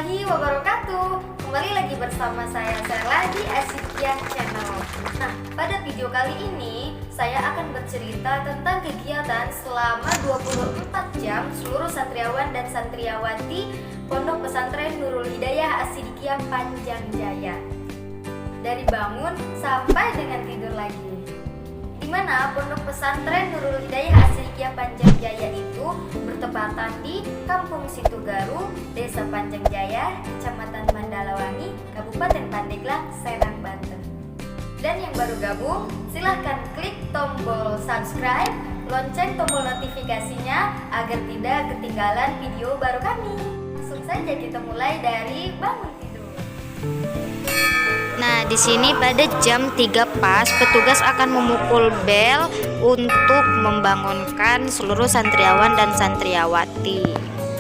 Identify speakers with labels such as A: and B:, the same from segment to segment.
A: warahmatullahi wabarakatuh. Kembali lagi bersama saya Serla di Asyikiah Channel. Nah, pada video kali ini saya akan bercerita tentang kegiatan selama 24 jam seluruh santriawan dan santriawati Pondok Pesantren Nurul Hidayah Asyikiah Panjang Jaya. Dari bangun sampai dengan tidur lagi. Di mana Pondok Pesantren Nurul Hidayah Asyikiah Panjang Jaya itu bertepatan di Kampung Situgaru, Desa Panjang Jaya, Kecamatan Mandalawangi, Kabupaten Pandeglang, Serang, Banten. Dan yang baru gabung, silahkan klik tombol subscribe, lonceng tombol notifikasinya agar tidak ketinggalan video baru kami. Langsung saja kita mulai dari bangun tidur.
B: Nah, di sini pada jam 3 pas petugas akan memukul bel untuk membangunkan seluruh santriawan dan santriawati.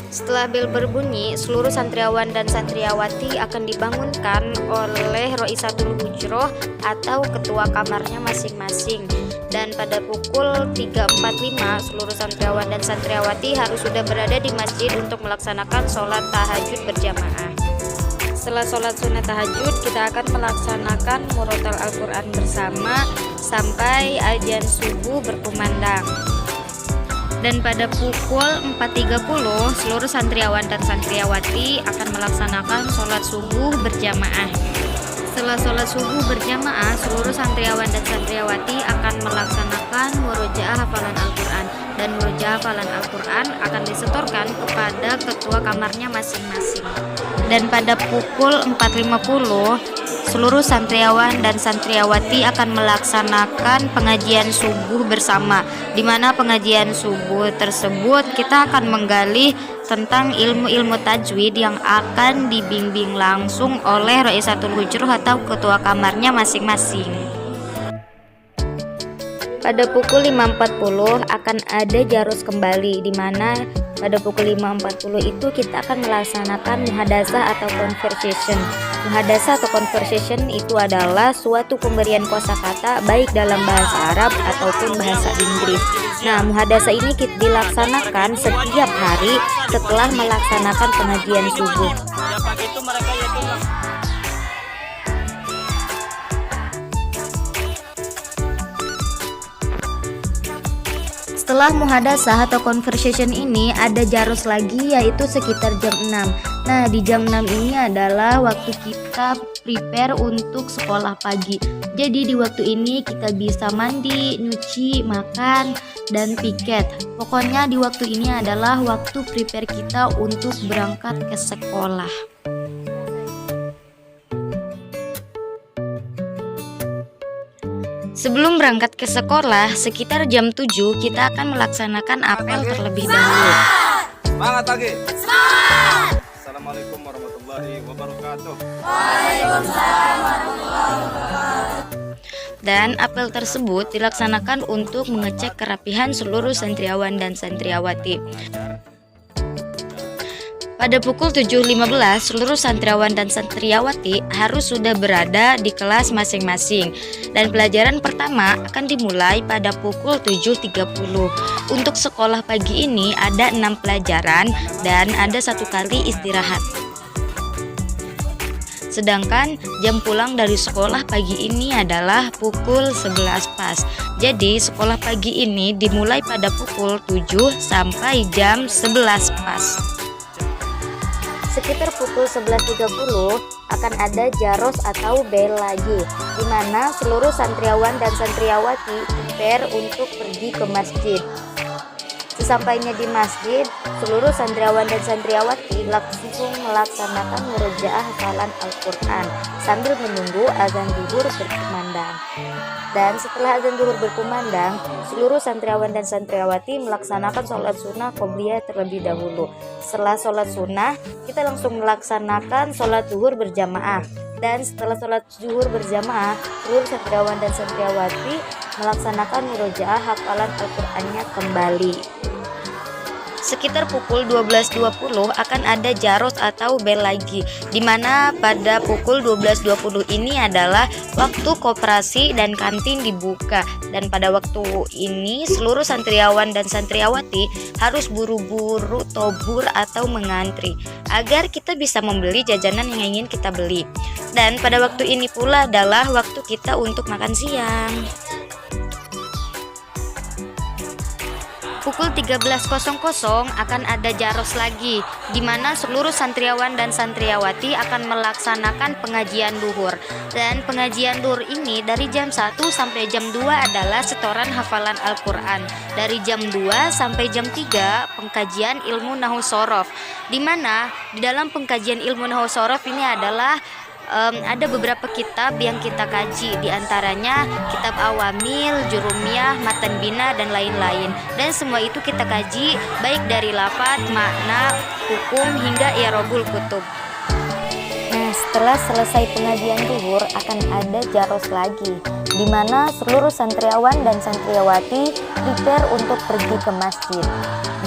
B: Setelah bel berbunyi, seluruh santriawan dan santriawati akan dibangunkan oleh Roisatul Hujroh atau ketua kamarnya masing-masing. Dan pada pukul 3.45 seluruh santriawan dan santriawati harus sudah berada di masjid untuk melaksanakan sholat tahajud berjamaah. Setelah sholat sunnah tahajud, kita akan melaksanakan murotal Al-Quran bersama sampai azan subuh berkumandang. Dan pada pukul 4.30 seluruh santriawan dan santriawati akan melaksanakan sholat subuh berjamaah. Setelah sholat subuh berjamaah, seluruh santriawan dan santriawati akan melaksanakan murojaah hafalan Al-Quran. Dan murojaah hafalan Al-Quran akan disetorkan kepada ketua kamarnya masing-masing. Dan pada pukul 4.50 seluruh santriawan dan santriawati akan melaksanakan pengajian subuh bersama, di mana pengajian subuh tersebut kita akan menggali tentang ilmu-ilmu tajwid yang akan dibimbing langsung oleh Roisatul Hujroh atau ketua kamarnya masing-masing. Pada pukul 5.40 akan ada jarus kembali, di mana pada pukul 5.40 itu kita akan melaksanakan muhadasah atau conversation. Muhadasah atau conversation itu adalah suatu pemberian kosakata baik dalam bahasa Arab ataupun bahasa Inggris. Nah, muhadasah ini dilaksanakan setiap hari setelah melaksanakan pengajian subuh. Setelah muhadasah atau conversation ini ada jarus lagi, yaitu sekitar jam 6. Nah, di jam 6 ini adalah waktu kita prepare untuk sekolah pagi. Jadi di waktu ini kita bisa mandi, nyuci, makan, dan piket. Pokoknya di waktu ini adalah waktu prepare kita untuk berangkat ke sekolah. Sebelum berangkat ke sekolah, sekitar jam 7 kita akan melaksanakan apel terlebih dahulu.
C: Semangat lagi. Semangat. Assalamualaikum warahmatullahi wabarakatuh. Waalaikumsalam warahmatullahi wabarakatuh.
B: Dan apel tersebut dilaksanakan untuk mengecek kerapihan seluruh santriawan dan santriawati. Pada pukul 7.15 seluruh santriawan dan santriawati harus sudah berada di kelas masing-masing. Dan pelajaran pertama akan dimulai pada pukul 7.30. Untuk sekolah pagi ini ada 6 pelajaran dan ada 1 kali istirahat. Sedangkan jam pulang dari sekolah pagi ini adalah pukul 11 pas. Jadi sekolah pagi ini dimulai pada pukul 7 sampai jam 11 pas. Sekitar pukul 11.30 akan ada jaros atau bel lagi, di mana seluruh santriawan dan santriawati prepare untuk pergi ke masjid. Sesampainya di masjid, seluruh santriawan dan santriawati langsung melaksanakan murojaah hafalan Al-Quran sambil menunggu azan zuhur berkumandang. Dan setelah azan zuhur berkumandang, seluruh santriawan dan santriawati melaksanakan sholat sunnah qobliyah terlebih dahulu. Setelah sholat sunnah, kita langsung melaksanakan sholat zuhur berjamaah. Dan setelah sholat zuhur berjamaah, seluruh santriawan dan santriawati melaksanakan murojaah hafalan Al-Qur'annya kembali. sekitar pukul 12.20 akan ada jaros atau bel lagi, dimana pada pukul 12.20 ini adalah waktu koperasi dan kantin dibuka. Dan pada waktu ini seluruh santriawan dan santriawati harus buru-buru tobur atau mengantri agar kita bisa membeli jajanan yang ingin kita beli. Dan pada waktu ini pula adalah waktu kita untuk makan siang. Pukul 13.00 akan ada jaros lagi, di mana seluruh santriawan dan santriawati akan melaksanakan pengajian duhur. Dan pengajian duhur ini dari jam 1 sampai jam 2 adalah setoran hafalan Al-Quran. Dari jam 2 sampai jam 3 pengkajian ilmu Nahwu Shorof, di mana di dalam pengkajian ilmu Nahwu Shorof ini adalah ada beberapa kitab yang kita kaji, diantaranya kitab Awamil, Jurumiyah, Matan Bina, dan lain-lain. Dan semua itu kita kaji baik dari lafaz, makna, hukum, hingga i'rabul kutub.
A: Nah, setelah selesai pengajian duhur akan ada jaros lagi, di mana seluruh santriawan dan santriawati prepare untuk pergi ke masjid.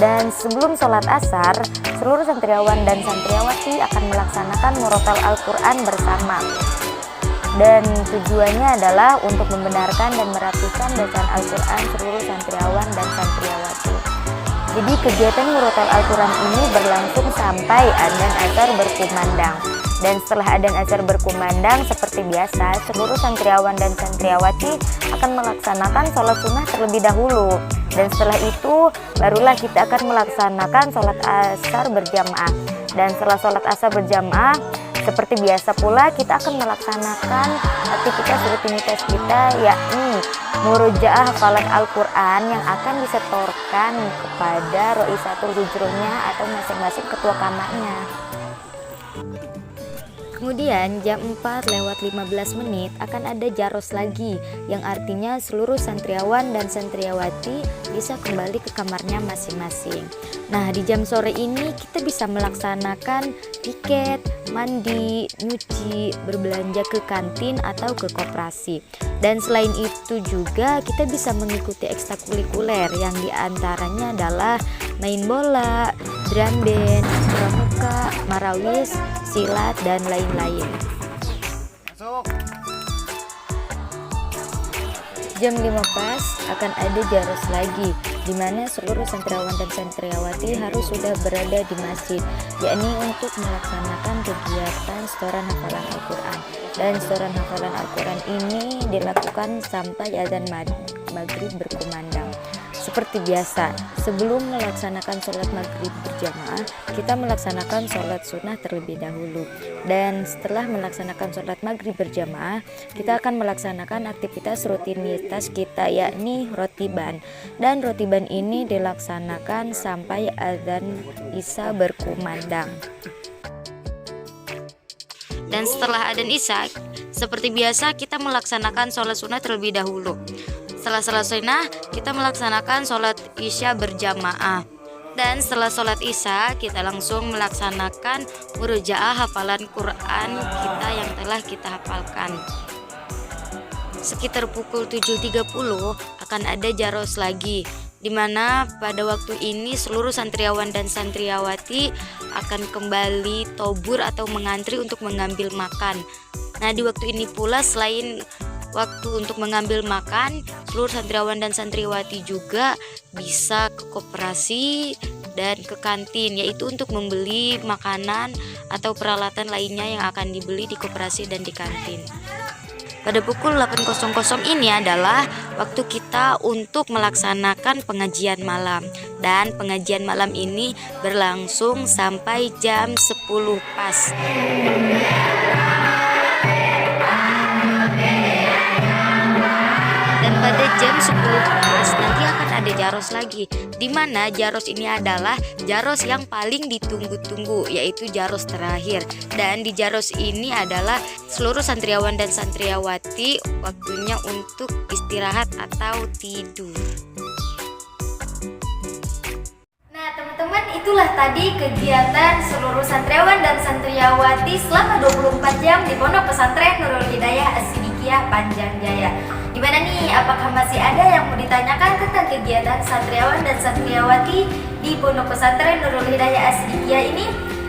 A: Dan sebelum sholat asar, seluruh santriawan dan santriawati akan melaksanakan murotal Al-Quran bersama. Dan tujuannya adalah untuk membenarkan dan merapikan bacaan Al-Quran seluruh santriawan dan santriawati. Jadi kegiatan murotal Al-Quran ini berlangsung sampai adzan asar berkumandang. Dan setelah adzan asar berkumandang, seperti biasa, seluruh santriawan dan santriawati akan melaksanakan sholat sunnah terlebih dahulu. Dan setelah itu, barulah kita akan melaksanakan sholat asar berjamaah. Dan setelah sholat asar berjamaah, seperti biasa pula, kita akan melaksanakan aktivitas rutinitas kita, yakni murojaah hafalan Al-Quran yang akan disetorkan kepada Roisatul Hujrohnya atau masing-masing ketua kamarnya. Kemudian jam 4:15 akan ada jaros lagi, yang artinya seluruh santriawan dan santriawati bisa kembali ke kamarnya masing-masing. Nah, di jam sore ini kita bisa melaksanakan piket, mandi, nyuci, berbelanja ke kantin atau ke koperasi. Dan selain itu juga kita bisa mengikuti ekstrakurikuler yang diantaranya adalah main bola, drum band, pramuka, marawis, silat, dan lain-lain. Jam 5 pas akan ada jaros lagi, di mana seluruh santriawan dan santriawati harus sudah berada di masjid, yakni untuk melaksanakan kegiatan setoran hafalan Al-Quran. Dan setoran hafalan Al-Quran ini dilakukan sampai adzan maghrib berkumandang. Seperti biasa, sebelum melaksanakan sholat maghrib berjamaah, kita melaksanakan sholat sunnah terlebih dahulu. Dan setelah melaksanakan sholat maghrib berjamaah, kita akan melaksanakan aktivitas rutinitas kita, yakni rotiban. Dan rotiban ini dilaksanakan sampai adzan isya berkumandang.
B: Dan setelah adzan isya, seperti biasa kita melaksanakan sholat sunnah terlebih dahulu. Setelah selesai sunnah, kita melaksanakan sholat isya berjamaah. Dan setelah sholat isya, kita langsung melaksanakan murojaah hafalan Quran kita yang telah kita hafalkan. Sekitar pukul 7.30 akan ada jaros lagi, di mana pada waktu ini seluruh santriawan dan santriawati akan kembali tobur atau mengantri untuk mengambil makan. Nah, di waktu ini pula selain waktu untuk mengambil makan, seluruh santriawan dan santriwati juga bisa ke koperasi dan ke kantin, yaitu untuk membeli makanan atau peralatan lainnya yang akan dibeli di koperasi dan di kantin. Pada pukul 8.00 ini adalah waktu kita untuk melaksanakan pengajian malam, dan pengajian malam ini berlangsung sampai jam 10 pas. Pada jam 10 pas nanti akan ada jaros lagi, di mana jaros ini adalah jaros yang paling ditunggu-tunggu, yaitu jaros terakhir. Dan di jaros ini adalah seluruh santriawan dan santriawati waktunya untuk istirahat atau tidur.
A: Nah, teman-teman, itulah tadi kegiatan seluruh santriawan dan santriawati selama 24 jam di Pondok Pesantren Nurul Hidayah As-Sidikiyah Panjang Jaya. Gimana nih, apakah masih ada yang mau ditanyakan tentang kegiatan santriawan dan santriawati di Pondok Pesantren Nurul Hidayah As-Sidikiyah ini?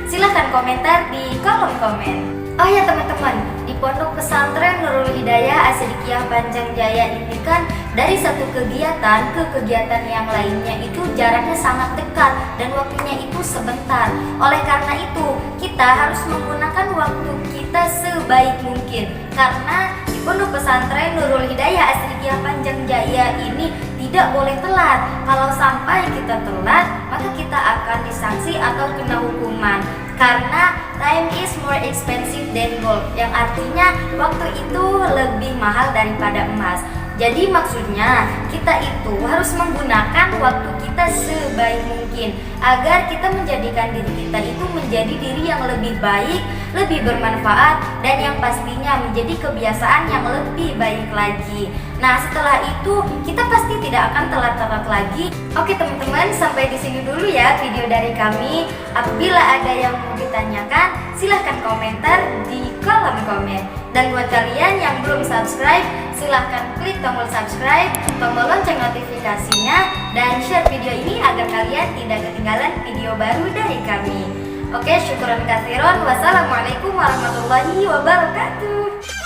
A: Silahkan komentar di kolom komen. Oh ya teman-teman, di Pondok Pesantren Nurul Hidayah As-Sidikiyah Panjang Jaya ini kan dari satu kegiatan ke kegiatan yang lainnya itu jaraknya sangat dekat dan waktunya itu sebentar. Oleh karena itu, kita harus menggunakan waktu kita sebaik mungkin. Karena di Pondok Pesantren Nurul Hidayah As-Sidikiyah Panjang Jaya ini tidak boleh telat. Kalau sampai kita telat, maka kita akan disanksi atau kena hukuman. Karena time is more expensive than gold, yang artinya waktu itu lebih mahal daripada emas. Jadi maksudnya kita itu harus menggunakan waktu kita sebaik mungkin agar kita menjadikan diri kita itu menjadi diri yang lebih baik, lebih bermanfaat, dan yang pastinya menjadi kebiasaan yang lebih baik lagi. Nah, setelah itu kita pasti tidak akan telat-telat lagi. Oke teman-teman, sampai di sini dulu ya video dari kami. Apabila ada yang mau ditanyakan, silahkan komentar di kolom komen. Dan buat kalian yang belum subscribe, silahkan klik tombol subscribe, tombol lonceng notifikasinya, dan share video ini agar kalian tidak ketinggalan video baru dari kami. Oke, syukuran katsiron. Wassalamualaikum warahmatullahi wabarakatuh.